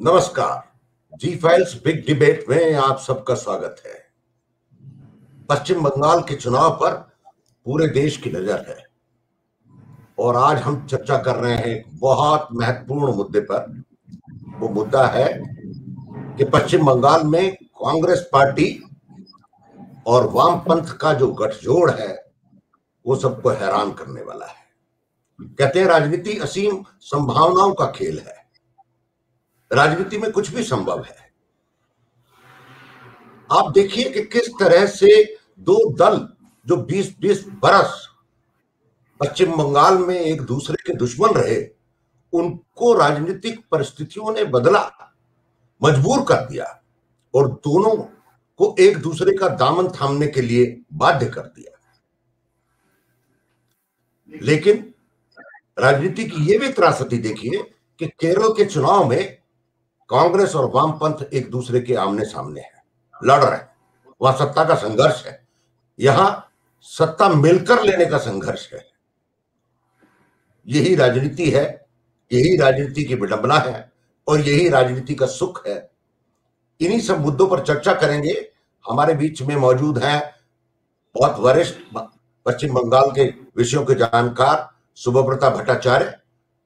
नमस्कार। जी files big debate में आप सबका स्वागत है। पश्चिम बंगाल के चुनाव पर पूरे देश की नजर है और आज हम चर्चा कर रहे हैं एक बहुत महत्वपूर्ण मुद्दे पर। वो मुद्दा है कि पश्चिम बंगाल में कांग्रेस पार्टी और वामपंथ का जो गठजोड़ है वो सबको हैरान करने वाला है। कहते हैं राजनीति असीम संभावनाओं का खेल है। राजनीति में कुछ भी संभव है। आप देखिए कि किस तरह से दो दल जो 20-20 बरस पश्चिम बंगाल में एक दूसरे के दुश्मन रहे, उनको राजनीतिक परिस्थितियों ने बदला, मजबूर कर दिया और दोनों को एक दूसरे का दामन थामने के लिए बाध्य कर दिया। लेकिन राजनीति की यह भी त्रासदी देखिए कि केरल के चुनाव में कांग्रेस और वामपंथ एक दूसरे के आमने सामने है, लड़ रहे हैं। वहां सत्ता का संघर्ष है, यहां सत्ता मिलकर लेने का संघर्ष है। यही राजनीति है, यही राजनीति की विडंबना है और यही राजनीति का सुख है। इन्हीं सब मुद्दों पर चर्चा करेंगे। हमारे बीच में मौजूद हैं बहुत वरिष्ठ पश्चिम बंगाल के विषयों के जानकार सुभव्रता भट्टाचार्य,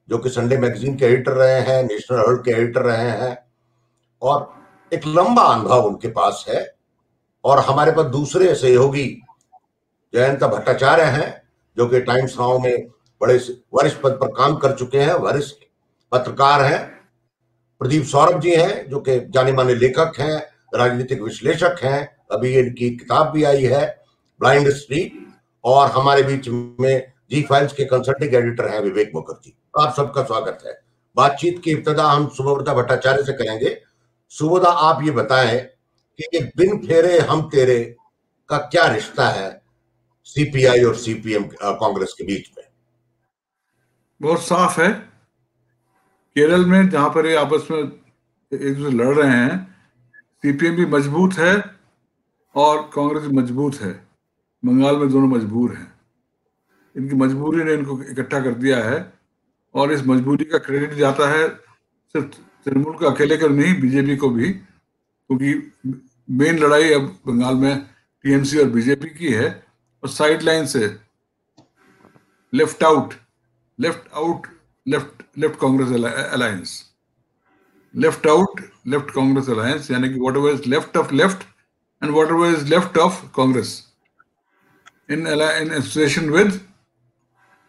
जो कि संडे मैगजीन के एडिटर रहे हैं, नेशनल हेराल्ड के एडिटर रहे हैं और एक लंबा अनुभव उनके पास है। और हमारे पास दूसरे सहयोगी जयंता भट्टाचार्य हैं, जो कि टाइम्स नाउ में बड़े वरिष्ठ पद पर काम कर चुके हैं, वरिष्ठ पत्रकार हैं। प्रदीप सौरभ जी हैं, जो कि जाने माने लेखक हैं, राजनीतिक विश्लेषक हैं। अभी इनकी किताब भी आई है, ब्लाइंड स्ट्रीट। और हमारे बीच में जी फाइल्स के कंसल्टिंग एडिटर हैं विवेक मुखर्जी। आप सबका स्वागत है। बातचीत की इब्तिदा हम सुभव्रता भट्टाचार्य से करेंगे। सुभव्रता, आप ये बताएं कि ये बिन फेरे हम तेरे का क्या रिश्ता है सीपीआई और सीपीएम कांग्रेस के बीच में? बहुत साफ है। केरल में जहां पर ये आपस में एक दूसरे लड़ रहे हैं, सीपीएम भी मजबूत है और कांग्रेस भी मजबूत है। बंगाल में दोनों मजबूर हैं। इनकी मजबूरी ने इनको इकट्ठा कर दिया है और इस मजबूरी का क्रेडिट जाता है सिर्फ तृणमूल को अकेले को नहीं, बीजेपी को भी, क्योंकि मेन लड़ाई अब बंगाल में टीएमसी और बीजेपी की है और साइड लाइन से लेफ्ट कांग्रेस अलायंस, यानी कि whatever is left of left and whatever is left of Congress in association with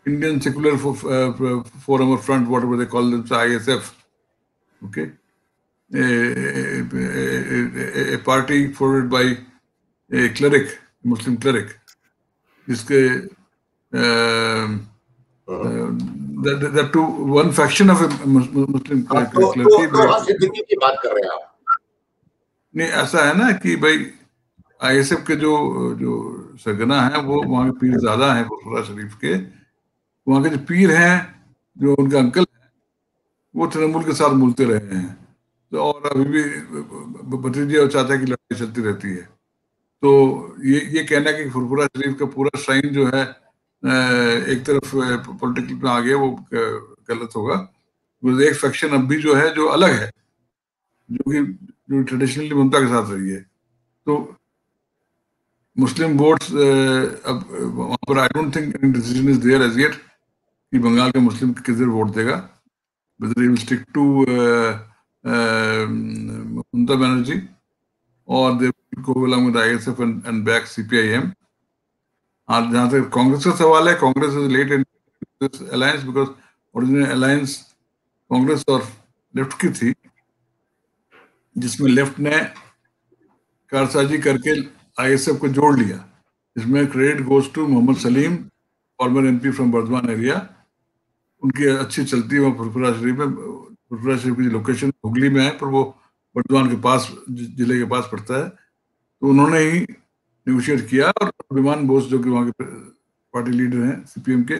Indian Secular Forum or Front, whatever they call them, ISF. Okay, a party forwarded by a cleric, Muslim cleric, जिसके that to one faction of a Muslim cleric. Siddiqui की बात कर रहे हैं आप? नहीं, ऐसा है ना कि भाई आईएसएफ के जो सरगना है वो वहाँ के पीर ज़्यादा हैं फुरफुरा शरीफ के। वहाँ के जो पीर हैं, जो उनके अंकल हैं, वो तृणमूल के साथ मिलते रहे हैं। तो और अभी भी भतीजे और चाचा की लड़ाई चलती रहती है। तो ये कहना कि फुरफुरा शरीफ का पूरा श्राइन जो है एक तरफ पॉलिटिकल में आ गया, वो गलत होगा। एक फैक्शन अब भी जो है, जो अलग है, जो ट्रेडिशनली ममता के साथ रही है। तो मुस्लिम वोट्स अब वहाँ पर I don't think any decision is there as yet कि बंगाल के मुस्लिम किधर वोट देगा, whether he will stick to Mamata Banerjee और they will go along with ISF and back CPIM. और जहाँ तक कांग्रेस का सवाल है, Congress is late in this alliance because original alliance Congress और लेफ्ट की थी, जिसमें लेफ्ट ने कारसाजी करके आईएसएफ को जोड़ लिया। इसमें credit goes to Mohammad Salim, former MP from Burdwan area. उनकी अच्छी चलती है वहाँ फुरफुरा शरीफ में। फुरफुरा शरीफ की लोकेशन हुगली में है, पर वो बर्दवान के पास, जिले के पास पड़ता है। तो उन्होंने ही नेगोशिएट किया और विमान बोस, जो कि वहाँ के पार्टी लीडर हैं सीपीएम के,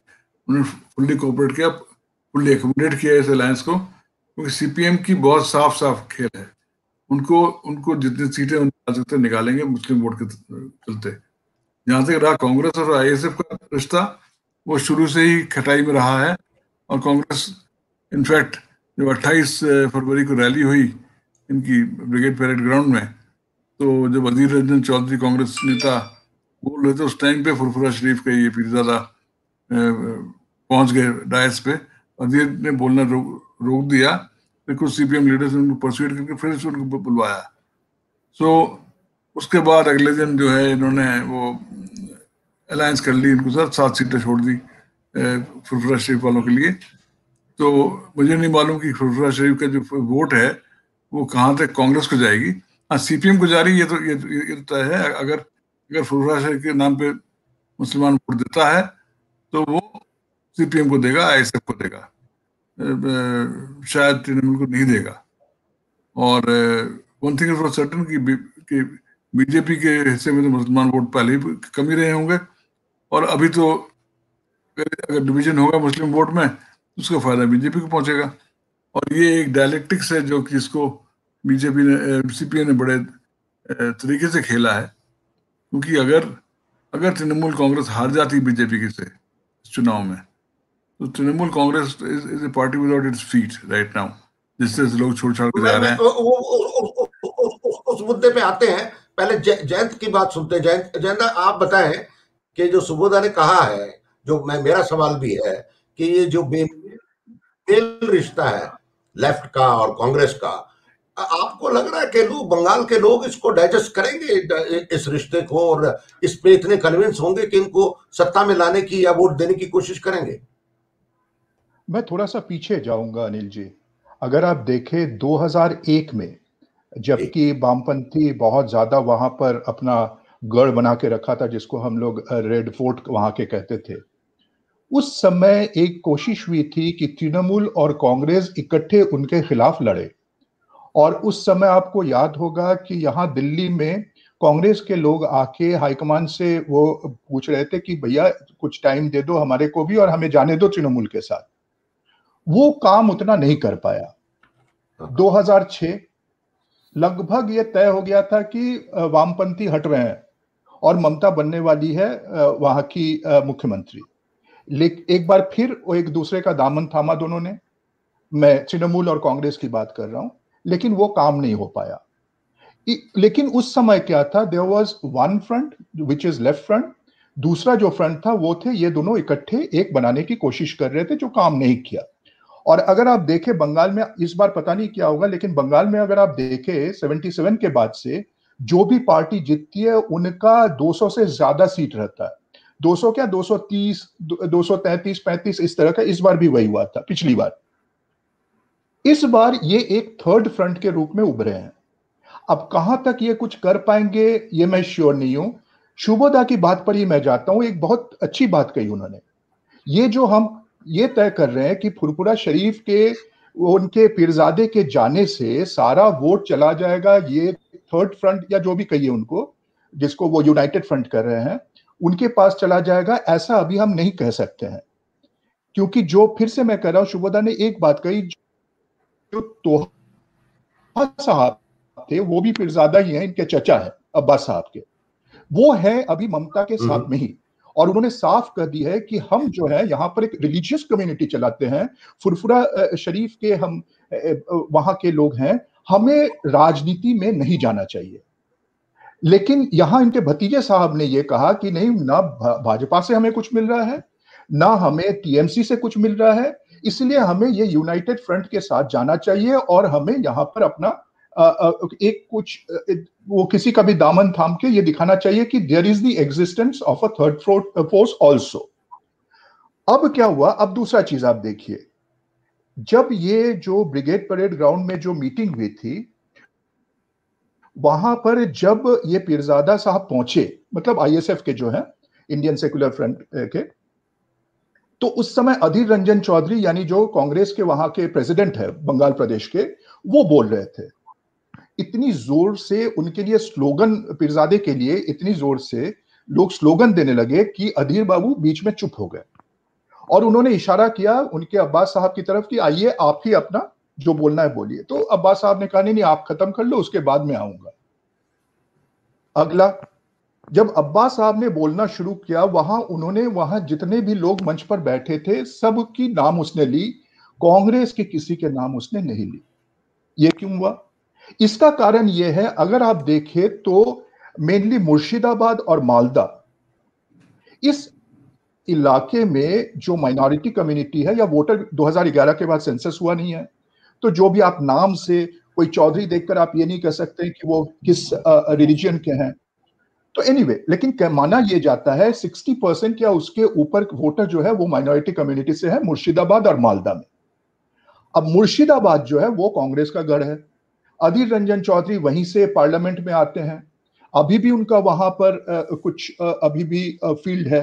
उन्होंने फुल्ली कोऑपरेट किया, फुल्ली एकोमोडेट किया इस अलायंस को, क्योंकि सीपीएम की बहुत साफ खेल है। उनको जितनी सीटें निकाल सकते निकालेंगे मुस्लिम वोट के चलते। जहाँ तक रहा कांग्रेस और आईएसएफ का रिश्ता, वो शुरू से ही खटाई में रहा है और कांग्रेस इनफैक्ट जब 28 फरवरी को रैली हुई इनकी ब्रिगेड परेड ग्राउंड में, तो जब अधीर रंजन चौधरी कांग्रेस नेता बोल रहे थे, उस टाइम पे फुरफुरा शरीफ का ये पीरजादा पहुंच गए डायस पे। अधीर ने बोलना रोक दिया, फिर कुछ सीपीएम लीडर्स ने उनको परसुएट करके फिर से उनको बुलवाया। सो उसके बाद अगले दिन जो है इन्होंने वो अलायंस कर ली, इनको सर 7 सीटें छोड़ दी फुरफुरा शरीफ वालों के लिए। तो मुझे नहीं मालूम कि फुरफुरा शरीफ का जो वोट है वो कहाँ तक कांग्रेस को जाएगी। हाँ, सीपीएम को जा रही, ये तो तय है। अगर फुरफुरा शरीफ के नाम पे मुसलमान वोट देता है तो वो सीपीएम को देगा, आईएसएफ को देगा, शायद तृणमूल को नहीं देगा। और one thing is for certain कि बीजेपी के हिस्से में तो मुसलमान वोट पहले ही कम ही रहे होंगे, और अभी तो अगर डिवीजन होगा मुस्लिम वोट में तो उसका फायदा बीजेपी को पहुंचेगा। और ये एक डायलेक्टिक्स है जो कि इसको बीजेपी ने, सीपीएम ने बड़े तरीके से खेला है। क्योंकि अगर तृणमूल कांग्रेस हार जाती बीजेपी के से चुनाव में, तो Trinamool Congress is a party without its feet right now, जिससे लोग छोड़ छाड़ के जा रहे हैं। उस मुद्दे पे आते हैं। पहले जयंत की बात सुनते हैं। जयंत आप बताएं कि जो सुबोधा ने कहा है, जो मेरा सवाल भी है कि ये जो बेमेल रिश्ता है लेफ्ट का और कांग्रेस का, आपको लग रहा है कि लोग, बंगाल के लोग इसको डाइजेस्ट करेंगे इस रिश्ते को, और इस पे इतने कन्विंस होंगे कि इनको सत्ता में लाने की या वोट देने की कोशिश करेंगे? मैं थोड़ा सा पीछे जाऊंगा अनिल जी। अगर आप देखें 2001 में, जबकि वामपंथी बहुत ज्यादा वहां पर अपना गढ़ बना के रखा था, जिसको हम लोग रेड फोर्ट वहां के कहते थे, उस समय एक कोशिश हुई थी कि तृणमूल और कांग्रेस इकट्ठे उनके खिलाफ लड़े। और उस समय आपको याद होगा कि यहाँ दिल्ली में कांग्रेस के लोग आके हाईकमान से वो पूछ रहे थे कि भैया कुछ टाइम दे दो हमारे को भी और हमें जाने दो तृणमूल के साथ। वो काम उतना नहीं कर पाया। 2006 लगभग ये तय हो गया था कि वामपंथी हट रहे हैं और ममता बनने वाली है वहां की मुख्यमंत्री। लेकिन एक बार फिर वो एक दूसरे का दामन थामा दोनों ने। मैं तृणमूल और कांग्रेस की बात कर रहा हूं, लेकिन वो काम नहीं हो पाया। लेकिन उस समय क्या था, there was one front which is left front, दूसरा जो फ्रंट था वो थे ये दोनों इकट्ठे एक बनाने की कोशिश कर रहे थे, जो काम नहीं किया। और अगर आप देखें बंगाल में इस बार पता नहीं क्या होगा, लेकिन बंगाल में अगर आप देखें 77 के बाद से जो भी पार्टी जीतती है उनका 200 से ज्यादा सीट रहता है। 200 क्या, 230, 233, 35 इस तरह का। इस बार भी वही हुआ था पिछली बार। इस बार ये एक थर्ड फ्रंट के रूप में उभरे हैं। अब कहां तक ये कुछ कर पाएंगे ये मैं श्योर नहीं हूं। शुभोदा की बात पर ही मैं जाता हूं। एक बहुत अच्छी बात कही उन्होंने, ये जो हम ये तय कर रहे हैं कि फुरफुरा शरीफ के उनके पीरजादे के जाने से सारा वोट चला जाएगा, ये थर्ड फ्रंट या जो भी कहिए उनको, जिसको वो यूनाइटेड फ्रंट कर रहे हैं, उनके पास चला जाएगा, ऐसा अभी हम नहीं कह सकते हैं। क्योंकि जो, फिर से मैं कह रहा हूं, शुभोदा ने एक बात कही, जो तोहा साहब थे वो भी पीरजादा ही हैं, इनके चचा है अब्बास साहब के, वो है अभी ममता के साथ में ही। और उन्होंने साफ कर दी है कि हम जो है यहाँ पर एक रिलीजियस कम्युनिटी चलाते हैं, फुरफुरा शरीफ के हम वहां के लोग हैं, हमें राजनीति में नहीं जाना चाहिए। लेकिन यहां इनके भतीजे साहब ने यह कहा कि नहीं, ना भाजपा से हमें कुछ मिल रहा है, ना हमें टीएमसी से कुछ मिल रहा है, इसलिए हमें ये यूनाइटेड फ्रंट के साथ जाना चाहिए और हमें यहां पर अपना एक कुछ वो किसी का भी दामन थाम के ये दिखाना चाहिए कि there is the existence of a third force also. अब क्या हुआ, अब दूसरा चीज आप देखिए, जब ये जो ब्रिगेड परेड ग्राउंड में जो मीटिंग हुई थी, वहां पर जब ये पीरजादा साहब पहुंचे, मतलब आईएसएफ के जो है, इंडियन सेक्युलर फ्रंट के, तो उस समय अधीर रंजन चौधरी यानी जो कांग्रेस के वहां के प्रेसिडेंट है बंगाल प्रदेश के, वो बोल रहे थे। इतनी जोर से उनके लिए स्लोगन, पीरजादे के लिए इतनी जोर से लोग स्लोगन देने लगे कि अधीर बाबू बीच में चुप हो गए और उन्होंने इशारा किया उनके अब्बास साहब की तरफ कि आइए आप ही अपना जो बोलना है बोलिए। तो अब्बास साहब ने कहा नहीं, आप खत्म कर लो, उसके बाद में आऊंगा। अगला, जब अब्बास साहब ने बोलना शुरू किया, वहां जितने भी लोग मंच पर बैठे थे सबकी नाम उसने ली, कांग्रेस के किसी के नाम उसने नहीं ली। ये क्यों हुआ? इसका कारण यह है, अगर आप देखें तो मेनली मुर्शिदाबाद और मालदा, इस इलाके में जो माइनॉरिटी कम्युनिटी है, या वोटर 2011 के बाद सेंसस हुआ नहीं है, तो जो भी आप नाम से कोई चौधरी देखकर आप ये नहीं कह सकते कि वो किस रिलीजन के हैं। तो एनीवे, लेकिन माना यह जाता है 60% या उसके ऊपर वोटर जो है वो माइनॉरिटी कम्युनिटी से है मुर्शिदाबाद और मालदा में। अब मुर्शिदाबाद जो है वो कांग्रेस का गढ़ है। अधीर रंजन चौधरी वहीं से पार्लियामेंट में आते हैं, अभी भी उनका वहां पर कुछ अभी भी फील्ड है।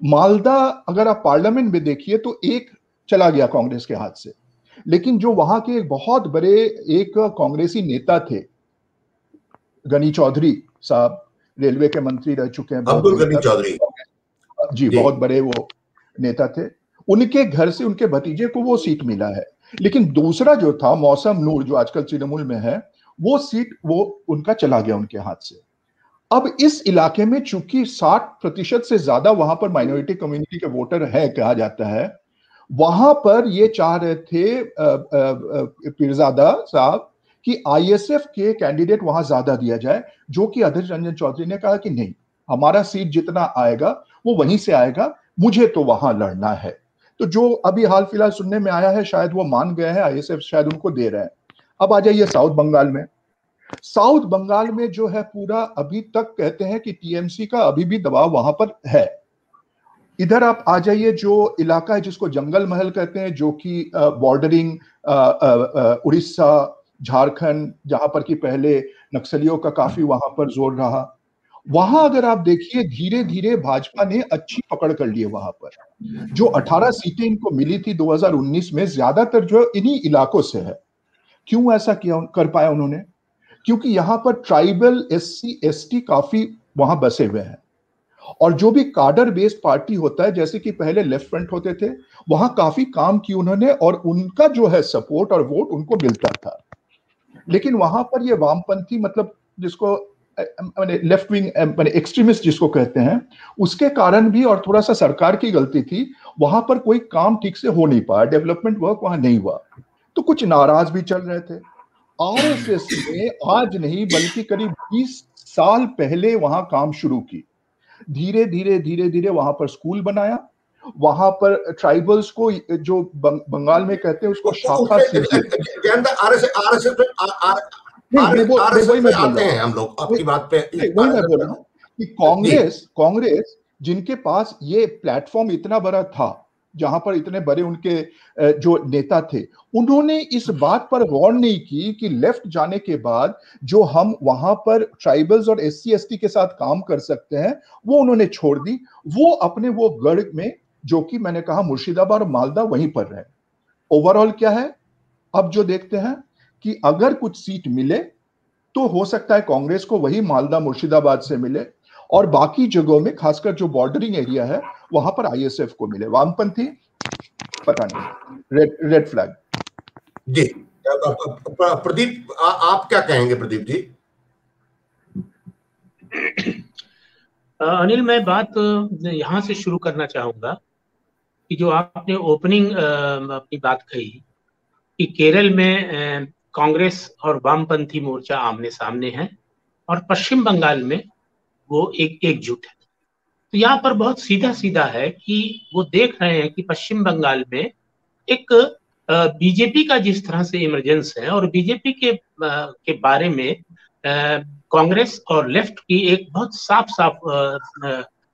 मालदा अगर आप पार्लियामेंट में देखिए तो एक चला गया कांग्रेस के हाथ से, लेकिन जो वहां के एक बहुत बड़े एक कांग्रेसी नेता थे, गनी चौधरी साहब, रेलवे के मंत्री रह चुके हैं, अब्दुल गनी चौधरी जी, बहुत बड़े वो नेता थे, उनके घर से उनके भतीजे को वो सीट मिला है। लेकिन दूसरा जो था मौसम नूर, जो आजकल तृणमूल में है, वो सीट वो उनका चला गया उनके हाथ से। अब इस इलाके में चूंकि 60% से ज्यादा वहां पर माइनॉरिटी कम्युनिटी के वोटर है कहा जाता है, वहां पर ये चाह रहे थे पीरजादा साहब कि आईएसएफ के कैंडिडेट वहां ज्यादा दिया जाए, जो कि अधीर रंजन चौधरी ने कहा कि नहीं, हमारा सीट जितना आएगा वो वहीं से आएगा, मुझे तो वहां लड़ना है। तो जो अभी हाल फिलहाल सुनने में आया है, शायद वो मान गए हैं, आईएसएफ शायद उनको दे रहे हैं। अब आ जाइए साउथ बंगाल में। साउथ बंगाल में जो है पूरा, अभी तक कहते हैं कि टीएमसी का अभी भी दबाव वहां पर है। इधर आप आ जाइए, जो इलाका है जिसको जंगल महल कहते हैं, जो कि बॉर्डरिंग उड़ीसा, झारखंड, जहां पर कि पहले नक्सलियों का काफी वहां पर जोर रहा, वहां अगर आप देखिए धीरे धीरे भाजपा ने अच्छी पकड़ कर ली है वहां पर। जो 18 सीटें इनको मिली थी 2019 में, ज्यादातर जो इन्हीं इलाकों से है। क्यों ऐसा किया कर पाया उन्होंने? क्योंकि यहां पर ट्राइबल, एससी, एसटी काफी वहां बसे हुए हैं, और जो भी कार्डर बेस्ड पार्टी होता है, जैसे कि पहले लेफ्ट फ्रंट होते थे, वहां काफी काम किया उन्होंने, और उनका जो है सपोर्ट और वोट उनको मिलता था। लेकिन वहां पर ये वामपंथी, मतलब जिसको लेफ्ट विंग एक्सट्रीमिस्ट जिसको कहते हैं, उसके कारण भी, और थोड़ा सा सरकार की गलती थी, वहां पर कोई काम ठीक से हो नहीं पाया, डेवलपमेंट वर्क वहां नहीं हुआ, तो कुछ नाराज भी चल रहे थे। आरएसएस ने आज नहीं बल्कि करीब 20 साल पहले वहां काम शुरू की। धीरे धीरे धीरे धीरे वहां पर स्कूल बनाया, वहां पर ट्राइबल्स को, जो बंगाल में कहते हैं उसको शाखा आते हैं हम लोग आपकी बात पे। वही मैं बोल रहा हूं कि कांग्रेस जिनके पास ये प्लेटफॉर्म इतना बड़ा था, जहां पर इतने बड़े उनके जो नेता थे, उन्होंने इस बात पर गौर नहीं की कि लेफ्ट जाने के बाद जो हम वहां पर ट्राइबल्स और एससी एसटी के साथ काम कर सकते हैं, वो उन्होंने छोड़ दी। वो अपने वो गढ़ में, जो कि मैंने कहा मुर्शिदाबाद और मालदा, वहीं पर रहे। ओवरऑल क्या है, अब जो देखते हैं कि अगर कुछ सीट मिले तो हो सकता है कांग्रेस को वही मालदा मुर्शिदाबाद से मिले, और बाकी जगहों में, खासकर जो बॉर्डरिंग एरिया है, वहां पर आईएसएफ को मिले। वामपंथी पता नहीं, रेड फ्लैग। जी प्रदीप, आप क्या कहेंगे? प्रदीप जी। अनिल, मैं बात यहां से शुरू करना चाहूंगा कि जो आपने ओपनिंग अपनी बात कही कि केरल में कांग्रेस और वामपंथी मोर्चा आमने सामने हैं, और पश्चिम बंगाल में वो एकजुट है। तो यहाँ पर बहुत सीधा सीधा है कि वो देख रहे हैं कि पश्चिम बंगाल में एक बीजेपी का जिस तरह से इमरजेंस है, और बीजेपी के बारे में कांग्रेस और लेफ्ट की एक बहुत साफ साफ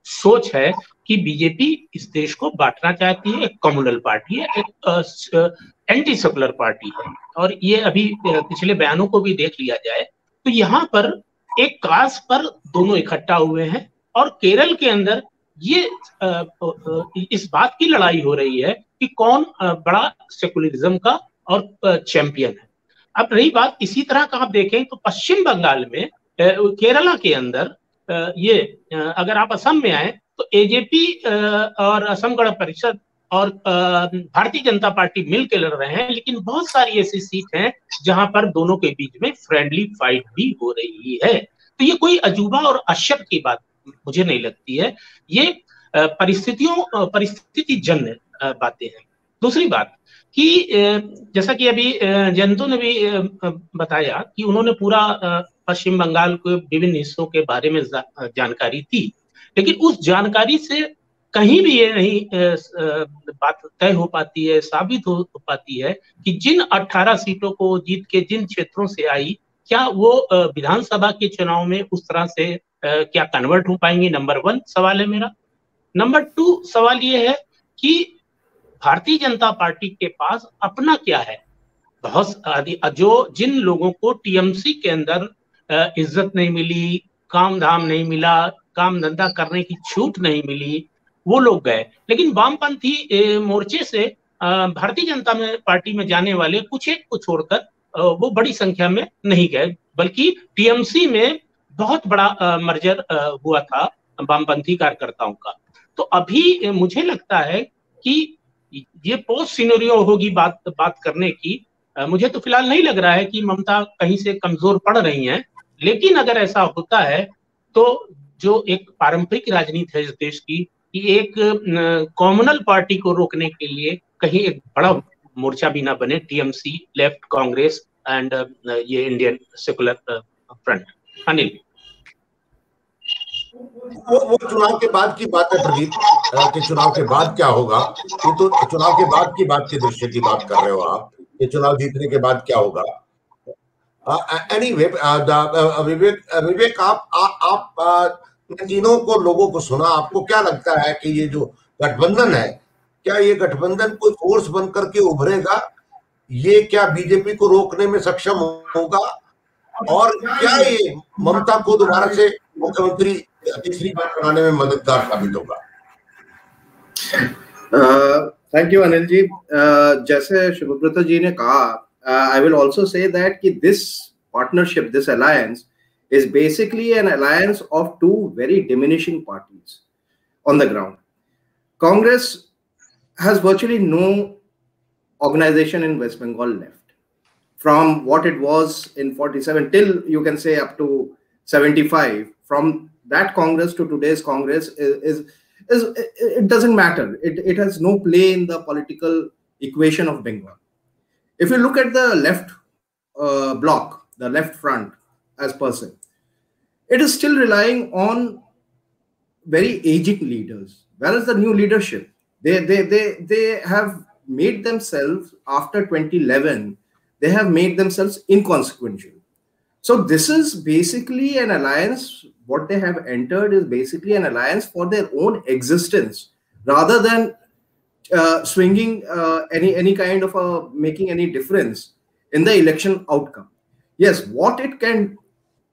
सोच है कि बीजेपी इस देश को बांटना चाहती है, एक कम्युनल पार्टी है, एक एंटी सेकुलर पार्टी है। और ये अभी पिछले बयानों को भी देख लिया जाए तो यहाँ पर एक काज पर दोनों इकट्ठा हुए हैं, और केरल के अंदर ये इस बात की लड़ाई हो रही है कि कौन बड़ा सेकुलरिज्म का और चैंपियन है। अब रही बात इसी तरह का आप देखें तो पश्चिम बंगाल में, केरला के अंदर ये अगर आप असम में आए तो एजेपी और असम गण परिषद और भारतीय जनता पार्टी मिलकर लड़ रहे हैं, लेकिन बहुत सारी ऐसी सीट हैं जहां पर दोनों के बीच में फ्रेंडली फाइट भी हो रही है। तो ये कोई अजूबा और आश्चर्य की बात मुझे नहीं लगती है, ये परिस्थिति जन्य बातें हैं। दूसरी बात कि जैसा कि अभी जयंतु ने भी बताया कि उन्होंने पूरा पश्चिम बंगाल के विभिन्न हिस्सों के बारे में जानकारी थी, लेकिन उस जानकारी से कहीं भी ये नहीं बात तय हो पाती है, साबित हो पाती है कि जिन 18 सीटों को जीत के जिन क्षेत्रों से आई, क्या वो विधानसभा के चुनाव में उस तरह से क्या कन्वर्ट हो पाएंगे। नंबर 1 सवाल है मेरा। नंबर 2 सवाल ये है कि भारतीय जनता पार्टी के पास अपना क्या है। जिन लोगों को टीएमसी के अंदर इज्जत नहीं मिली, काम धाम नहीं मिला, काम धंधा करने की छूट नहीं मिली, वो लोग गए, लेकिन वामपंथी मोर्चे से भारतीय जनता पार्टी में जाने वाले कुछ एक को छोड़कर वो बड़ी संख्या में नहीं गए, बल्कि टीएमसी में बहुत बड़ा मर्जर हुआ था वामपंथी कार्यकर्ताओं का। तो अभी मुझे लगता है कि ये पोस्ट सिनेरियो होगी बात करने की। मुझे तो फिलहाल नहीं लग रहा है कि ममता कहीं से कमजोर पड़ रही हैं, लेकिन अगर ऐसा होता है तो जो एक पारंपरिक राजनीति है इस देश की, कि एक कॉमनल पार्टी को रोकने के लिए कहीं एक बड़ा मोर्चा भी ना बने, टीएमसी, लेफ्ट, कांग्रेस एंड ये इंडियन सेकुलर फ्रंट। अनिल, वो चुनाव के बाद की बात है प्रदीप, कि चुनाव के बाद क्या होगा। ये तो चुनाव के बाद की बात के दृश्य की बात कर रहे हो आप, ये चुनाव जीतने के बाद क्या होगा। एनीवे विवेक, आप तीनों को लोगों को सुना, आपको क्या लगता है कि ये जो गठबंधन है, क्या ये गठबंधन कोई फोर्स बन करके उभरेगा? ये क्या बीजेपी को रोकने में सक्षम होगा? और क्या ये ममता को दोबारा से मुख्यमंत्री तीसरी बार बनाने में मददगार साबित होगा? Thank you Anil ji. जैसे शुभब्रत जी ने कहा, I will also say that कि this partnership, this alliance is basically an alliance of two very diminishing parties on the ground. Congress has virtually no organization in West Bengal left. From what it was in 47 till you can say up to 75, from that Congress to today's Congress is it doesn't matter. It has no play in the political equation of Bengal. If you look at the left bloc, the left front as per se, it is still relying on very aging leaders. Where is the new leadership? They have made themselves, after 2011, they have made themselves inconsequential. So this is basically an alliance. What they have entered is basically an alliance for their own existence, rather than swinging any kind of making any difference in the election outcome. Yes, what it can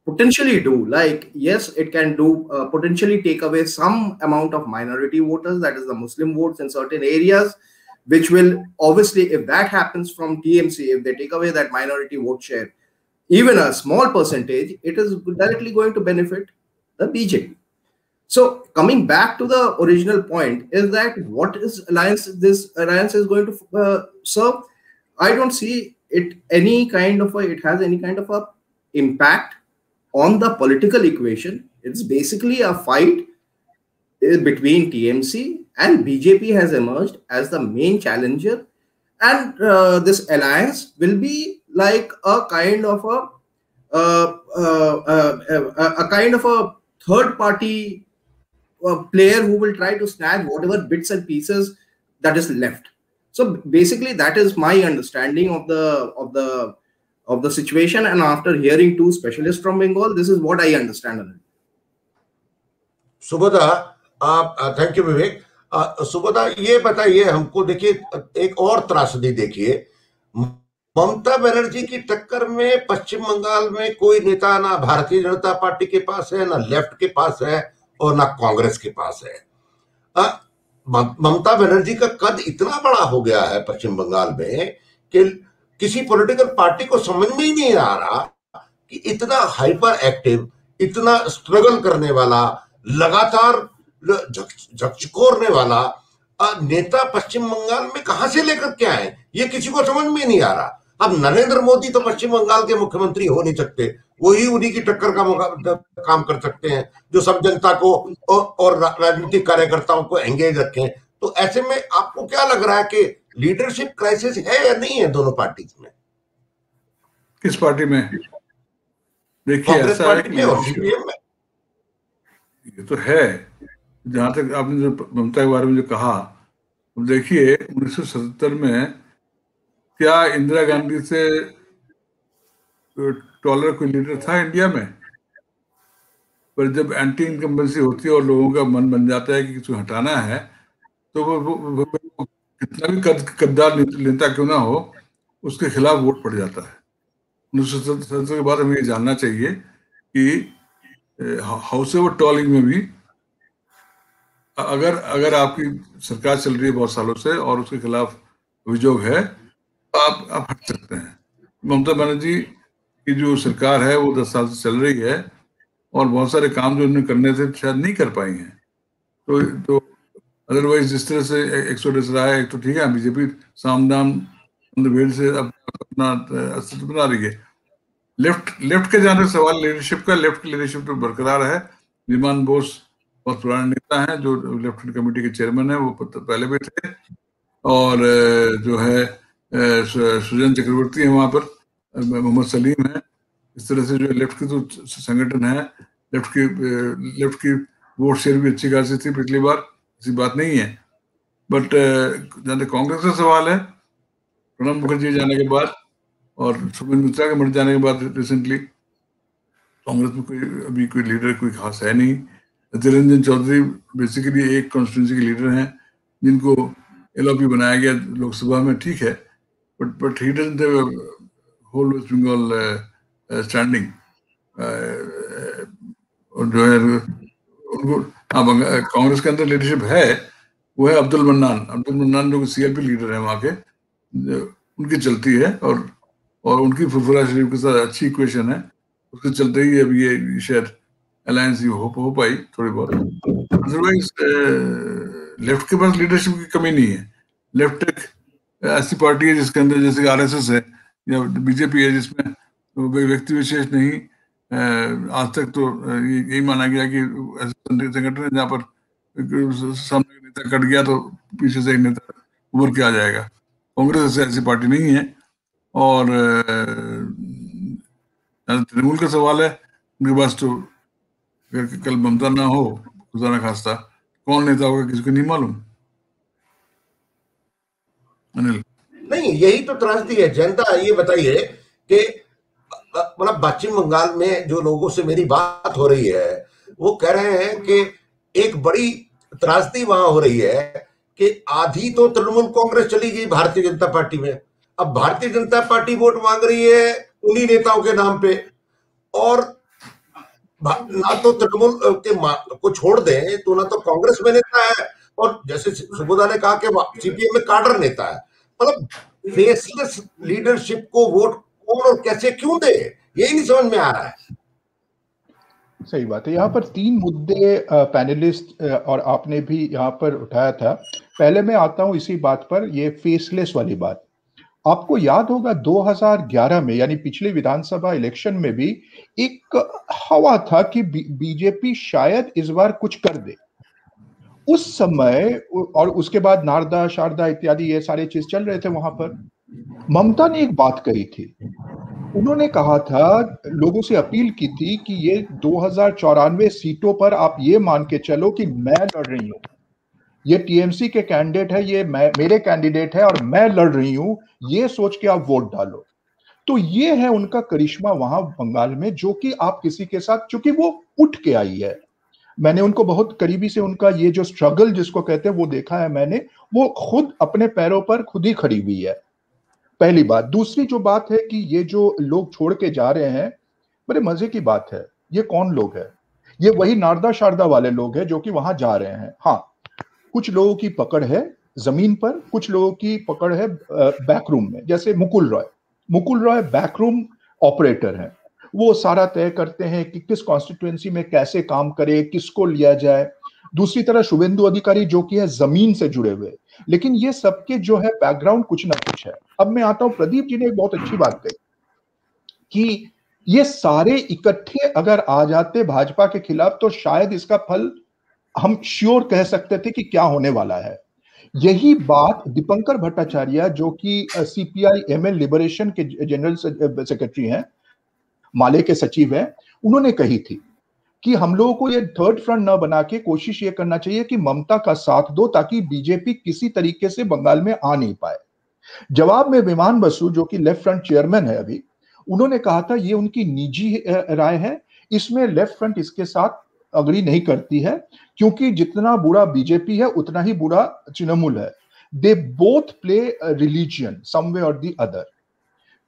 potentially do, like, yes, it can do potentially take away some amount of minority voters, that is the Muslim votes in certain areas, which will obviously, if that happens from TMC, if they take away that minority vote share, even a small percentage, it is directly going to benefit the BJP. So coming back to the original point is that what is this alliance is going to serve? I don't see it has any kind of a impact on the political equation. It's basically a fight between TMC and BJP has emerged as the main challenger, and this alliance will be like a kind of a third party player who will try to snatch whatever bits and pieces that is left. So basically that is my understanding of the situation, and after hearing two specialists from Bengal, this is what I understand. Subodha, thank you Vivek. Subodha, ये बताइए हमको, देखिए एक और त्रासदी देखिए, ममता बनर्जी की टक्कर में पश्चिम बंगाल में कोई नेता ना भारतीय जनता पार्टी के पास है, ना लेफ्ट के पास है, और ना कांग्रेस के पास है। ममता बनर्जी का कद इतना बड़ा हो गया है पश्चिम बंगाल में कि किसी पॉलिटिकल पार्टी को समझ में ही नहीं आ रहा कि इतना हाइपर एक्टिव, इतना स्ट्रगल करने वाला, लगातार झकझोरने वाला नेता पश्चिम बंगाल में कहां से लेकर के आए, ये किसी को समझ में नहीं आ रहा। अब नरेंद्र मोदी तो पश्चिम बंगाल के मुख्यमंत्री हो नहीं सकते, वही उन्हीं की टक्कर का काम कर सकते हैं जो सब जनता को और राजनीतिक कार्यकर्ताओं को एंगेज रखें। तो ऐसे में आपको क्या लग रहा है कि लीडरशिप क्राइसिस है या नहीं है दोनों पार्टीज में? किस पार्टी में? देखिए, कांग्रेस ऐसा है पार्टी कि में और सीपीएम में। ये तो है, जहां तक आपने जो ममता के बारे में जो कहा, देखिए 1977 में क्या इंदिरा गांधी से टॉलर कोई लीडर था इंडिया में? पर जब एंटी इनकम्बेंसी होती है और लोगों का मन बन जाता है कि किसी को हटाना है, तो वो कितना भी कद्दार नेता क्यों ना हो, उसके खिलाफ वोट पड़ जाता है। 1977 के बाद हमें ये जानना चाहिए कि हाउस ऑफ टॉलिंग में भी अगर आपकी सरकार चल रही है बहुत सालों से और उसके खिलाफ अभियोग है, तो आप हट सकते हैं। ममता बनर्जी की जो सरकार है वो 10 साल से चल रही है और बहुत सारे काम जो उन्होंने करने थे शायद नहीं कर पाई हैं। तो अदरवाइज जिस तरह से एक्सोडस रहा है, एक तो ठीक है, बीजेपी सामदान भेड़ से अपना अस्तित्व बना रही है। लेफ्ट के जाने सवाल लीडरशिप का, लेफ्ट की लीडरशिप तो बरकरार है। विमान बोस बहुत पुराने नेता हैं जो लेफ्टिनेंट कमेटी के चेयरमैन है, वो पहले भी थे। और जो है सुजन चक्रवर्ती है वहां पर, मोहम्मद सलीम है। इस तरह से जो लेफ्ट की तो संगठन है, लेफ्ट की वोट शेयर भी अच्छी खासी थी पिछली बार, ऐसी बात नहीं है। बट जहाँ तक कांग्रेस का सवाल है, प्रणब मुखर्जी जाने के बाद और सुमित मित्रा के मर जाने के बाद रिसेंटली कांग्रेस में अभी कोई लीडर कोई खास है नहीं। धीरेंद्र चौधरी बेसिकली एक कॉन्स्टिट्यूंसी के लीडर हैं जिनको एलओपी बनाया गया लोकसभा में, ठीक है, but he doesn't have whole West Bengal standing. और जो है उनको कांग्रेस के अंदर लीडरशिप है, वो है अब्दुल मन्नान जो सीएलपी लीडर है वहाँ के, उनकी चलती है। और उनकी फुलफुला शरीफ के साथ अच्छी इक्वेशन है, उसके चलते ही अभी ये शायद अलायंस हो पाई थोड़ी बहुत। अदरवाइज लेफ्ट के पास लीडरशिप की कमी नहीं है। लेफ्ट एक ऐसी पार्टी है जिसके अंदर जैसे आरएसएस है या बीजेपी है, जिसमें व्यक्ति विशेष नहीं, आज तक तो यही माना गया कि ऐसे संगठन है जहाँ पर सामने नेता कट गया तो पीछे से एक नेता उभर के आ जाएगा। कांग्रेस ऐसी पार्टी नहीं है। और तृणमूल का सवाल है, उनके पास तो अगर कल ममता ना हो, खुदा ना खास्ता, कौन नेता होगा किसी को नहीं मालूम। अनिल नहीं, यही तो त्रासदी है। जनता ये बताइए कि मतलब पश्चिम बंगाल में जो लोगों से मेरी बात हो रही है वो कह रहे हैं कि एक बड़ी त्रासदी वहां हो रही है कि आधी तो तृणमूल कांग्रेस चली गई भारतीय जनता पार्टी में। अब भारतीय जनता पार्टी वोट मांग रही है उन्हीं नेताओं के नाम पे, और ना तो तृणमूल के को छोड़ दें तो ना तो कांग्रेस में नेता है, और जैसे सुबोधा ने कहा कि सीपीएम में काडर नेता है। मतलब फेसलेस लीडरशिप को वोट कौन और कैसे क्यों दे, यही नहीं समझ में आ रहा है। सही बात है। यहाँ पर 3 मुद्दे पैनलिस्ट और आपने भी यहाँ पर उठाया था। पहले मैं आता हूँ इसी बात पर, ये फेसलेस वाली बात। आपको याद होगा 2011 में यानी पिछले विधानसभा इलेक्शन में भी एक हवा था कि बीजेपी शायद इस बार कुछ कर दे। उस समय और उसके बाद नारदा शारदा इत्यादि ये सारे चीज चल रहे थे वहां पर। ममता ने एक बात कही थी, उन्होंने कहा था, लोगों से अपील की थी कि ये 2094 सीटों पर आप ये मान के चलो कि मैं लड़ रही हूं, ये टीएमसी के कैंडिडेट है, ये मेरे कैंडिडेट है और मैं लड़ रही हूं, ये सोच के आप वोट डालो। तो ये है उनका करिश्मा वहां बंगाल में, जो कि आप किसी के साथ, चूंकि वो उठ के आई है। मैंने उनको बहुत करीबी से उनका ये जो स्ट्रगल जिसको कहते हैं वो देखा है मैंने, वो खुद अपने पैरों पर खुद ही खड़ी हुई है, पहली बात। दूसरी जो बात है कि ये जो लोग छोड़ के जा रहे हैं, बड़े मजे की बात है, ये कौन लोग है? ये वही नारदा शारदा वाले लोग हैं जो कि वहां जा रहे हैं। हाँ, कुछ लोगों की पकड़ है जमीन पर, कुछ लोगों की पकड़ है बैकरूम में, जैसे मुकुल रॉय बैकरूम ऑपरेटर हैं। वो सारा तय करते हैं कि किस कॉन्स्टिट्यूएंसी में कैसे काम करे, किसको लिया जाए। दूसरी तरह शुभेंदु अधिकारी जो कि है जमीन से जुड़े हुए, लेकिन ये सबके जो है बैकग्राउंड कुछ ना कुछ है। अब मैं आता हूं, प्रदीप जी ने एक बहुत अच्छी बात कही कि ये सारे इकट्ठे अगर आ जाते भाजपा के खिलाफ तो शायद इसका फल हम श्योर कह सकते थे कि क्या होने वाला है। यही बात दीपंकर भट्टाचार्य जो कि सीपीआई एमएल लिबरेशन के जनरल सेक्रेटरी हैं, माले के सचिव हैं, उन्होंने कही थी कि हम लोगों को ये थर्ड फ्रंट न बना के कोशिश ये करना चाहिए कि ममता का साथ दो ताकि बीजेपी किसी तरीके से बंगाल में आ नहीं पाए। जवाब में विमान बसु जो कि लेफ्ट फ्रंट चेयरमैन है अभी, उन्होंने कहा था ये उनकी निजी राय है, इसमें लेफ्ट फ्रंट इसके साथ अग्री नहीं करती है क्योंकि जितना बुरा बीजेपी है उतना ही बुरा तृणमूल है। They both play religion some way और दी अदर,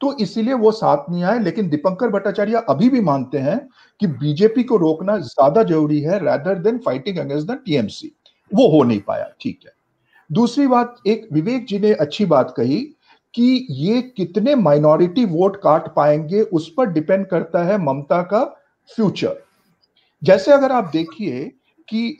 तो इसीलिए वो साथ नहीं आए। लेकिन दीपंकर भट्टाचार्य अभी भी मानते हैं कि बीजेपी को रोकना ज्यादा जरूरी है rather than fighting against the TMC. वो हो नहीं पाया, ठीक है। दूसरी बात, एक विवेक जी ने अच्छी बात कही कि ये कितने माइनॉरिटी वोट काट पाएंगे उस पर डिपेंड करता है ममता का फ्यूचर। जैसे अगर आप देखिए कि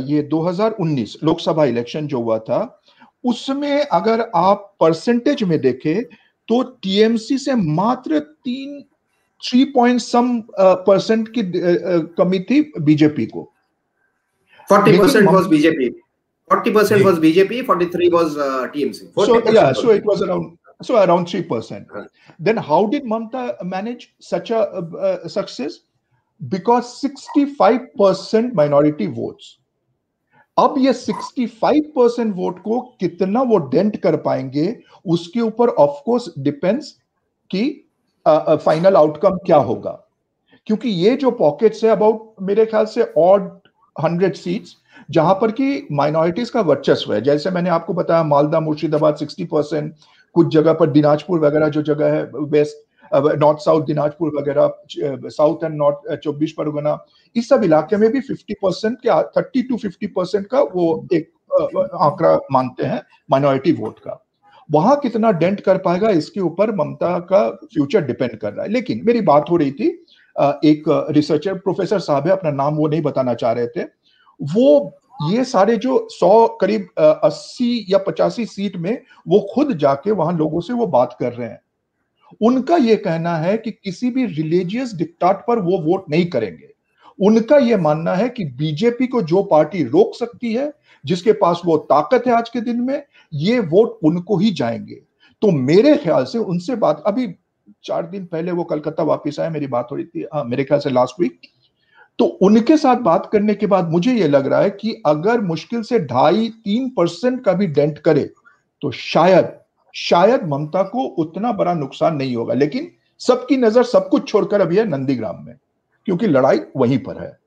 ये 2019 लोकसभा इलेक्शन जो हुआ था, उसमें अगर आप परसेंटेज में देखें तो टीएमसी से मात्र 3.some% की कमी थी बीजेपी को। 40% was BJP, 40% was BJP, 43 was TMC. So it was around 3%. Then how did Mamata manage such a success? Because 65% minority votes. अब ये 65% वोट को कितना वो डेंट कर पाएंगे उसके ऊपर ऑफ कोर्स डिपेंड्स कि फाइनल आउटकम क्या होगा, क्योंकि ये जो पॉकेट्स है अबाउट मेरे ख्याल से ऑड 100 सीट्स जहां पर कि माइनॉरिटीज का वर्चस्व है। जैसे मैंने आपको बताया मालदा मुर्शिदाबाद 60%, कुछ जगह पर दिनाजपुर वगैरह जो जगह है वेस्ट नॉर्थ साउथ दिनाजपुर वगैरह, साउथ एंड नॉर्थ 24 परगना, इस सब इलाके में भी 50% के 30 to 50% का वो एक आंकड़ा मानते हैं माइनॉरिटी वोट का। वहां कितना डेंट कर पाएगा इसके ऊपर ममता का फ्यूचर डिपेंड कर रहा है। लेकिन मेरी बात हो रही थी, एक रिसर्चर प्रोफेसर साहब है, अपना नाम वो नहीं बताना चाह रहे थे, वो ये सारे जो 100 करीब 80 या 85 सीट में वो खुद जाके वहां लोगों से वो बात कर रहे हैं। उनका ये कहना है कि किसी भी रिलीजियस डिक्टेट पर वो वोट नहीं करेंगे। उनका ये मानना है कि बीजेपी को जो पार्टी रोक सकती है, जिसके पास वो ताकत है आज के दिन में, ये वोट उनको ही जाएंगे। तो मेरे ख्याल से उनसे बात, अभी 4 दिन पहले वो कलकत्ता वापस आए, मेरी बात हो रही थी मेरे ख्याल से लास्ट वीक, तो उनके साथ बात करने के बाद मुझे ये लग रहा है कि अगर मुश्किल से 2.5-3% का भी डेंट करे तो शायद ममता को उतना बड़ा नुकसान नहीं होगा। लेकिन सबकी नजर सब कुछ छोड़कर अभी है नंदीग्राम में, क्योंकि लड़ाई वहीं पर है।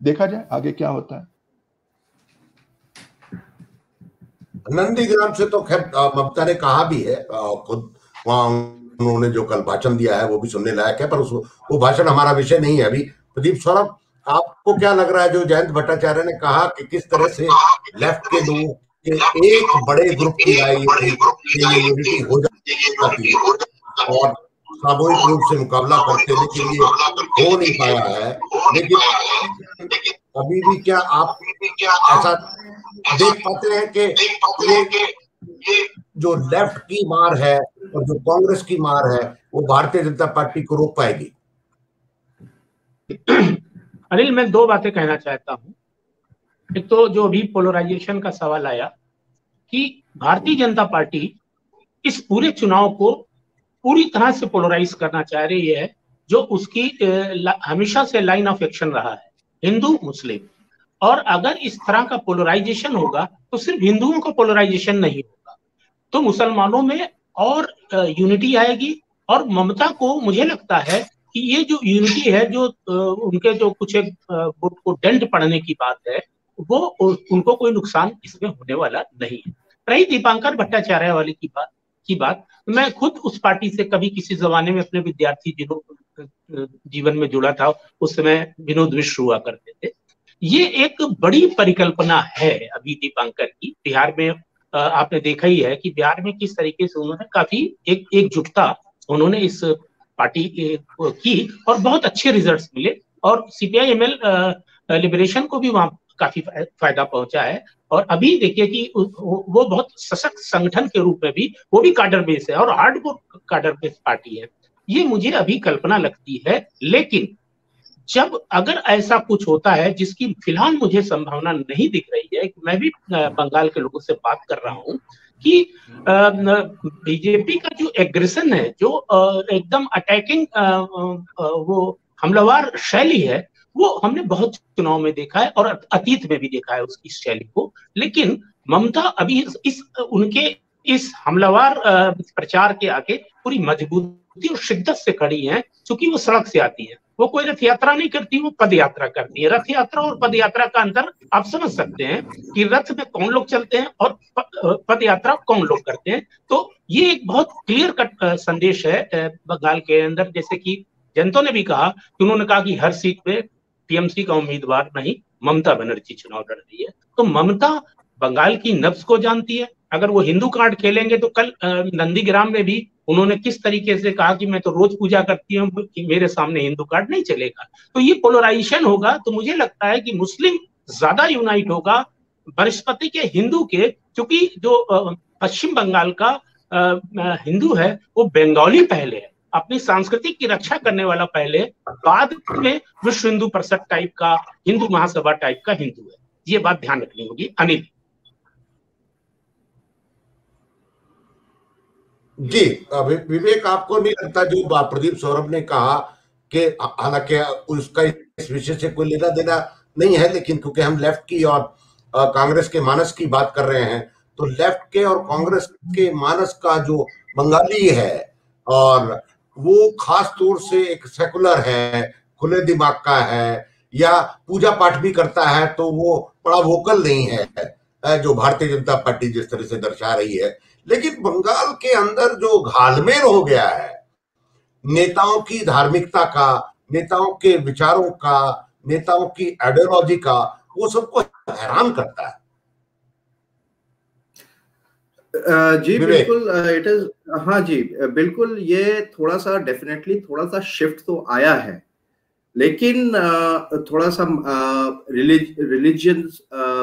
देखा जाए आगे क्या होता है। नंदीग्राम से तो खैर ममता ने कहा भी है, खुद वहां उन्होंने जो कल भाषण दिया है वो भी सुनने लायक है, पर वो भाषण हमारा विषय नहीं है अभी। प्रदीप सौरभ, आपको क्या लग रहा है जो जयंत भट्टाचार्य ने कहा कि किस तरह से लेफ्ट के लोगों के एक बड़े ग्रुप की राय यूनिटी हो जाती है और सामूहिक रूप से मुकाबला करते के लिए हो नहीं पाया है, लेकिन अभी भी क्या आप ऐसा देख पाते हैं कि ये जो लेफ्ट की मार है और जो कांग्रेस की मार है वो भारतीय जनता पार्टी को रोक पाएगी? अनिल, मैं 2 बातें कहना चाहता हूं। एक तो जो अभी पोलराइजेशन का सवाल आया कि भारतीय जनता पार्टी इस पूरे चुनाव को पूरी तरह से पोलराइज करना चाह रही है, जो उसकी हमेशा से लाइन ऑफ एक्शन रहा है, हिंदू मुस्लिम। और अगर इस तरह का पोलराइजेशन होगा तो सिर्फ हिंदुओं का पोलराइजेशन नहीं होगा, तो मुसलमानों में और यूनिटी आएगी। और ममता को मुझे लगता है कि ये जो यूनिटी है, जो उनके जो कुछ वोट को डेंट पड़ने की बात है, वो उनको कोई नुकसान इसमें होने वाला नहीं है। रही दीपंकर भट्टाचार्य वाली की बात, मैं खुद उस पार्टी से कभी किसी जमाने में अपने विद्यार्थी जीवन में जुड़ा था, उस समय विनोद मिश्र हुआ करते थे। ये एक बड़ी परिकल्पना है अभी दीपंकर की। बिहार में आपने देखा ही है कि बिहार में किस तरीके से उन्होंने काफी एकजुटता उन्होंने इस पार्टी की और बहुत अच्छे रिजल्ट्स मिले, और सीपीआई एमएल लिबरेशन को भी वहां काफी फायदा पहुंचा है। और अभी देखिए कि वो बहुत सशक्त संगठन के रूप में भी वो भी काडर बेस है और हार्डकोर काडर बेस पार्टी है। ये मुझे अभी कल्पना लगती है, लेकिन जब अगर ऐसा कुछ होता है, जिसकी फिलहाल मुझे संभावना नहीं दिख रही है, मैं भी बंगाल के लोगों से बात कर रहा हूं कि बीजेपी का जो एग्रेशन है, जो एकदम अटैकिंग वो हमलावर शैली है, वो हमने बहुत चुनाव में देखा है और अतीत में भी देखा है उसकी शैली को। लेकिन ममता अभी उनके इस हमलावर प्रचार के आगे पूरी मजबूती और शिद्दत से खड़ी हैं, क्योंकि वो सड़क से आती है। वो कोई रथ यात्रा नहीं करती, वो पद यात्रा करती है। रथ यात्रा और पद यात्रा का अंतर आप समझ सकते हैं कि रथ में कौन लोग चलते हैं और पद यात्रा कौन लोग करते हैं। तो ये एक बहुत क्लियर कट संदेश है बंगाल के अंदर। जैसे कि जनता ने भी कहा कि उन्होंने कहा कि हर सीट पे टीएमसी का उम्मीदवार नहीं, ममता बनर्जी चुनाव लड़ रही है। तो ममता बंगाल की नब्ज को जानती है। अगर वो हिंदू कार्ड खेलेंगे तो कल नंदीग्राम में भी उन्होंने किस तरीके से कहा कि मैं तो रोज पूजा करती हूँ कि मेरे सामने हिंदू कार्ड नहीं चलेगा। तो ये पोलराइजेशन होगा। तो मुझे लगता है कि मुस्लिम ज्यादा यूनाइट होगा बृहस्पति के हिंदू के, क्योंकि जो पश्चिम बंगाल का हिंदू है वो बंगाली पहले है, अपनी सांस्कृतिक की रक्षा करने वाला पहले, बाद में विश्व हिंदू परिषद टाइप का, हिंदू महासभा टाइप का हिंदू है। ये बात ध्यान रखनी होगी। अनिल जी, विवेक, आपको नहीं लगता जो प्रदीप सौरभ ने कहा कि हालांकि उसका इस विषय से कोई लेना देना नहीं है, लेकिन क्योंकि हम लेफ्ट की और कांग्रेस के मानस की बात कर रहे हैं, तो लेफ्ट के और कांग्रेस के मानस का जो बंगाली है, और वो खास तौर से एक सेकुलर है, खुले दिमाग का है, या पूजा पाठ भी करता है, तो वो बड़ा वोकल नहीं है जो भारतीय जनता पार्टी जिस तरह से दर्शा रही है। लेकिन बंगाल के अंदर जो घालमेल हो गया है नेताओं की धार्मिकता का, नेताओं के विचारों का, नेताओं की आइडियोलॉजी का, वो सबको हैरान करता है। जी बिल्कुल, इट इज, हाँ जी बिल्कुल, ये थोड़ा सा डेफिनेटली थोड़ा सा शिफ्ट तो आया है, लेकिन थोड़ा सा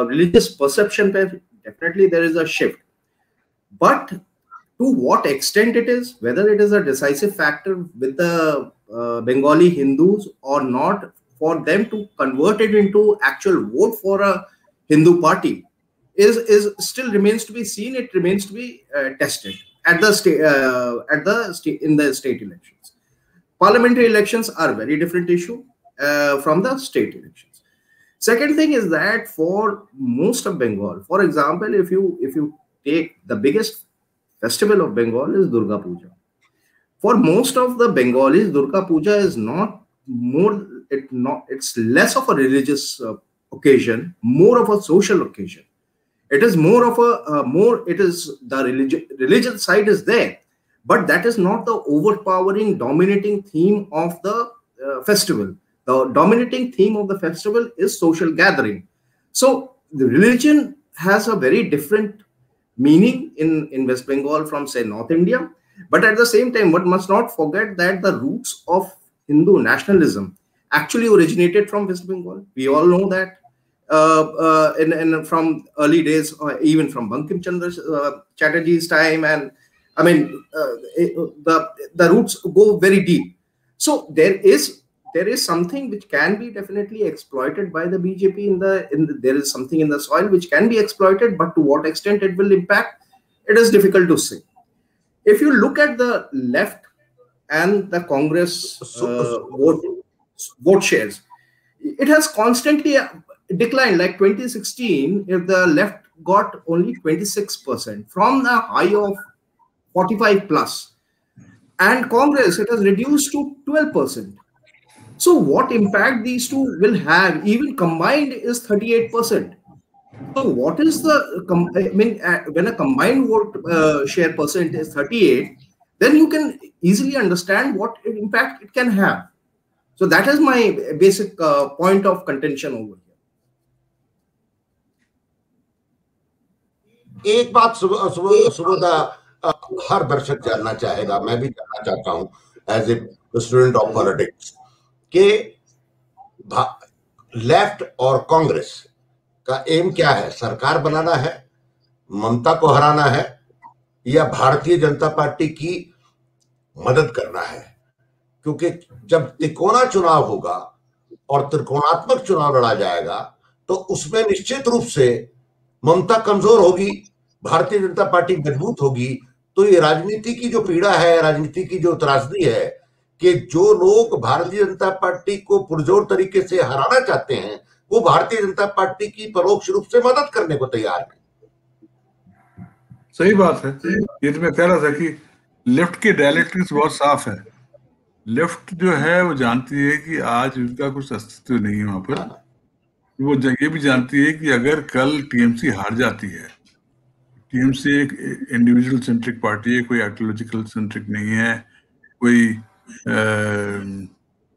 रिलीजियस परसेप्शन पे definitely there is a shift, but to what extent it is, whether it is a decisive factor with the Bengali Hindus or not, for them to convert it into actual vote for a Hindu party is still remains to be seen. It remains to be tested at the in the state elections. Parliamentary elections are a very different issue from the state elections. Second thing is that for most of Bengal, for example, if you take the biggest festival of Bengal is Durga Puja. For most of the Bengalis, Durga Puja is it's less of a religious occasion, more of a social occasion. It is more of it is the religion side is there, but that is not the overpowering, dominating theme of the festival. The dominating theme of the festival is social gathering. So the religion has a very different meaning in West Bengal from, say, North India. But at the same time, one must not forget that the roots of Hindu nationalism actually originated from West Bengal. We all know that from early days, even from Bankim Chandra Chatterjee's time, and I mean the roots go very deep. So there is something which can be definitely exploited by the BJP there is something in the soil which can be exploited, but to what extent it will impact, it is difficult to say. If you look at the left and the Congress vote shares, it has constantly declined. Like 2016, if the left got only 26% from the high of 45 plus, and Congress, it has reduced to 12%. So what impact these two will have, even combined, is 38%. So what is the, when a combined vote share percent is 38, then you can easily understand what impact it can have. So that is my basic point of contention over here. एक बात सुबोधा हर दर्शक जानना चाहेगा, मैं भी जानना चाहता हूं as a student of politics, कि लेफ्ट और कांग्रेस का एम क्या है? सरकार बनाना है, ममता को हराना है, या भारतीय जनता पार्टी की मदद करना है? क्योंकि जब तिकोना चुनाव होगा और त्रिकोणात्मक चुनाव लड़ा जाएगा तो उसमें निश्चित रूप से ममता कमजोर होगी, भारतीय जनता पार्टी मजबूत होगी। तो ये राजनीति की जो पीड़ा है, राजनीति की जो त्रासदी है कि जो लोग भारतीय जनता पार्टी को पुरजोर तरीके से हराना चाहते हैं वो भारतीय जनता पार्टी की परोक्ष रूप से मदद करने को तैयार है। सही बात है। ये तो मैं कह रहा था कि लेफ्ट की डायलेक्ट्रिक्स बहुत साफ है। लेफ्ट जो है वो जानती है कि आज उनका कुछ अस्तित्व नहीं है वहां पर। वो ये भी जानती है कि अगर कल टीएमसी हार जाती है, टीएमसी एक इंडिविजुअल सेंट्रिक पार्टी है, कोई आइडियोलॉजिकल सेंट्रिक नहीं है, कोई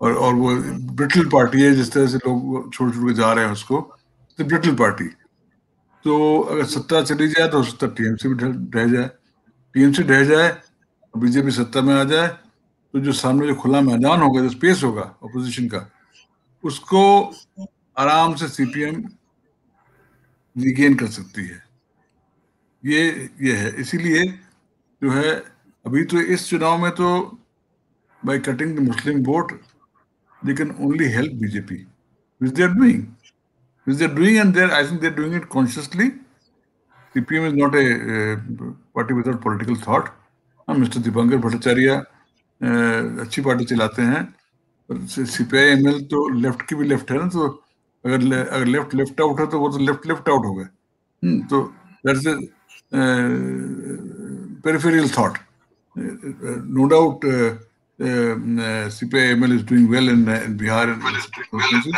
और वो ब्रिटल पार्टी है, जिस तरह से लोग छोड़ के जा रहे हैं उसको, तो ब्रिटल पार्टी। तो अगर सत्ता चली जाए तो सत्ता टीएमसी भी ढह जाए, टीएमसी ढह जाए और बीजेपी सत्ता में आ जाए तो जो सामने जो खुला मैदान होगा, जो स्पेस होगा अपोजिशन का, उसको आराम से सीपीएम रिगेन कर सकती है। ये है। इसीलिए जो है अभी तो इस चुनाव में तो by cutting the Muslim vote they can only help BJP, which they are doing, and I think they're doing it consciously. CPM is not a party without political thought. Mister Dipankar Bhattacharya अच्छी पार्टी चलाते हैं, CPI-ML तो left की भी left है ना, तो अगर लेफ्ट आउट है तो वो तो लेफ्ट आउट हो गए। तो that's peripheral thought. No doubt CPI-ML is doing well in Bihar and provinces.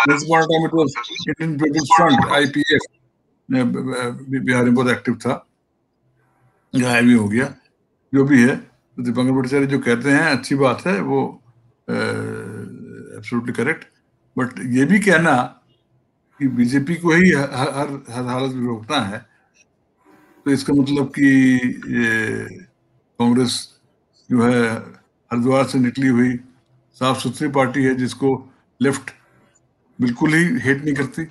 Once upon a time it was Indian People's Front, IPF, Bihar में बहुत एक्टिव था, गायब भी हो गया। जो भी है, तो दीपांकर भट्टाचार्य जो कहते हैं अच्छी बात है, वो एब्सोल्युटली करेक्ट। बट ये भी कहना कि बीजेपी को ही हर हालत में रोकना है, तो इसका मतलब कि कांग्रेस जो है हरिद्वार से निकली हुई साफ सुथरी पार्टी है, जिसको लेफ्ट बिल्कुल ही हेट नहीं करती।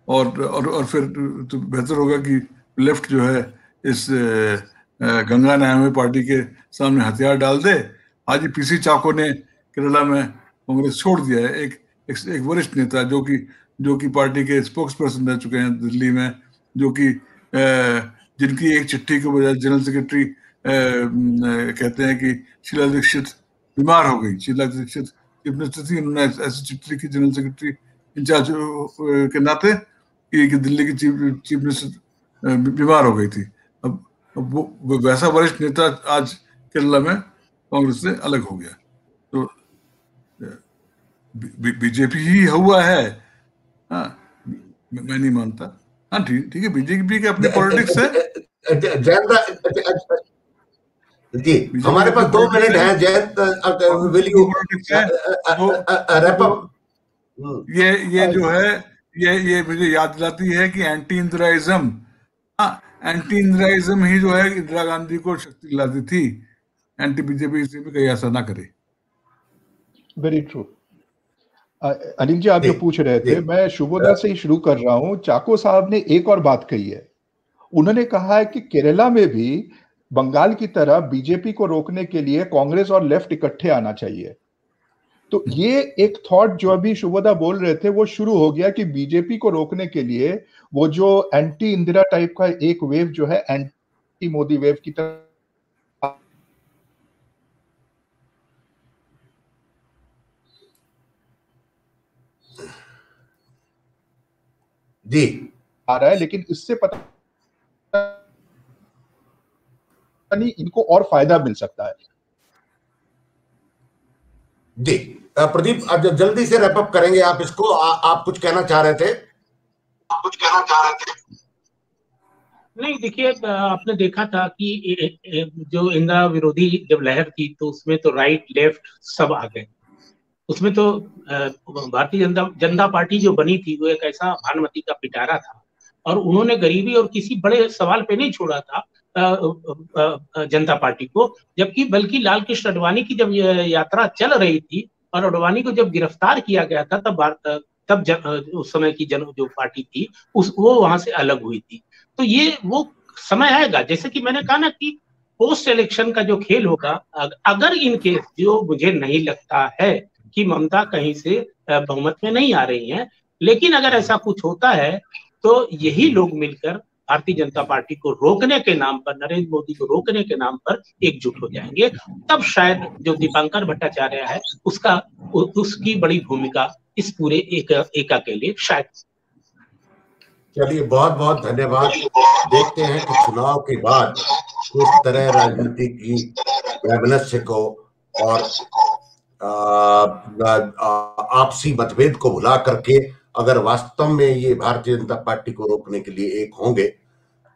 और फिर तो बेहतर होगा कि लेफ्ट जो है इस गंगा नायामी पार्टी के सामने हथियार डाल दे। आज ही पीसी चाको ने केरला में कांग्रेस छोड़ दिया है। एक वरिष्ठ नेता जो कि पार्टी के स्पोक्स पर्सन रह चुके हैं दिल्ली में, जो कि जिनकी एक चिट्ठी के बजाय जनरल सेक्रेटरी कहते हैं कि शीला दीक्षित बीमार हो गई। शीला दीक्षित चीफ मिनिस्टर थी, उन्होंने ऐसी चिट्ठी लिखी जनरल सेक्रेटरी इंचार्ज के नाते कि दिल्ली की चीफ मिनिस्टर बीमार हो गई थी। अब वो वैसा वरिष्ठ नेता आज केरला में कांग्रेस से अलग हो गया। तो बीजेपी ही हुआ है। हाँ, मैं नहीं मानता। हाँ ठीक है, बीजेपी के अपनी पॉलिटिक्स है। जी, हमारे पास 2 मिनट है। Jayant, will you wrap up? ये जो है ये मुझे याद दिलाती है कि एंटी इंदिराइज्म, एंटी इंदिराइज्म ही जो है इंदिरा गांधी को शक्ति दिलाती थी। एंटी बीजेपी इसे भी कहीं ऐसा ना करे। Very true. अनिल जी, आप जो पूछ रहे थे, मैं शुभोदय से ही शुरू कर रहा हूं। चाको साहब ने एक और बात कही है। उन्होंने कहा है कि केरला में भी बंगाल की तरह बीजेपी को रोकने के लिए कांग्रेस और लेफ्ट इकट्ठे आना चाहिए। तो ये एक थॉट जो अभी शुभोदय बोल रहे थे वो शुरू हो गया कि बीजेपी को रोकने के लिए वो जो एंटी इंदिरा टाइप का एक वेव जो है, एंटी मोदी वेव की तरह जी आ रहा है, लेकिन इससे पता नहीं इनको और फायदा मिल सकता है। जी प्रदीप, अब जल्दी से रैप अप करेंगे आप इसको। आप कुछ कहना चाह रहे थे? नहीं, देखिए, आपने देखा था कि जो इंदिरा विरोधी जब लहर थी तो उसमें तो राइट लेफ्ट सब आ गए। उसमें तो भारतीय जनता पार्टी जो बनी थी वो एक ऐसा भानुमति का पिटारा था, और उन्होंने गरीबी और किसी बड़े सवाल पे नहीं छोड़ा था जनता पार्टी को। जबकि बल्कि लाल कृष्ण आडवाणी की जब यात्रा चल रही थी और आडवाणी को जब गिरफ्तार किया गया था, तब उस समय की जो पार्टी थी वो वहां से अलग हुई थी। तो ये वो समय आएगा, जैसे कि मैंने कहा ना कि पोस्ट इलेक्शन का जो खेल होगा, अगर इन केस, जो मुझे नहीं लगता है कि ममता कहीं से बहुमत में नहीं आ रही हैं। लेकिन अगर ऐसा कुछ होता है तो यही लोग मिलकर भारतीय जनता पार्टी को रोकने के नाम पर, नरेंद्र मोदी को रोकने के नाम पर एकजुट हो जाएंगे। तब शायद जो दीपांकर भट्टाचार्य है उसकी बड़ी भूमिका इस पूरे एका के लिए शायद। चलिए, बहुत बहुत धन्यवाद। देखते हैं कि चुनाव के बाद किस तरह राजनीति की वैमनस्य को और आपसी मतभेद को भुला करके अगर वास्तव में ये भारतीय जनता पार्टी को रोकने के लिए एक होंगे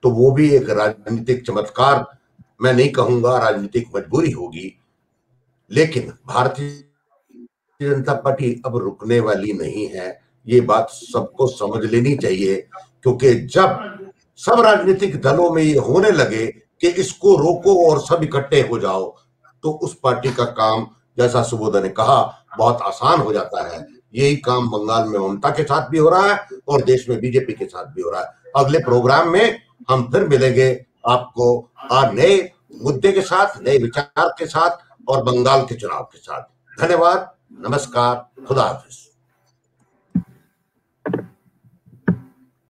तो वो भी एक राजनीतिक चमत्कार, मैं नहीं कहूंगा राजनीतिक मजबूरी होगी। लेकिन भारतीय जनता पार्टी अब रुकने वाली नहीं है, ये बात सबको समझ लेनी चाहिए। क्योंकि जब सब राजनीतिक दलों में ये होने लगे कि इसको रोको और सब इकट्ठे हो जाओ, तो उस पार्टी का काम, जैसा सुबोधा ने कहा, बहुत आसान हो जाता है। यही काम बंगाल में ममता के साथ भी हो रहा है और देश में बीजेपी के साथ भी हो रहा है। अगले प्रोग्राम में हम फिर मिलेंगे आपको नए मुद्दे के साथ, नए विचार के साथ और बंगाल के चुनाव के साथ। धन्यवाद, नमस्कार, खुदा हाफिज।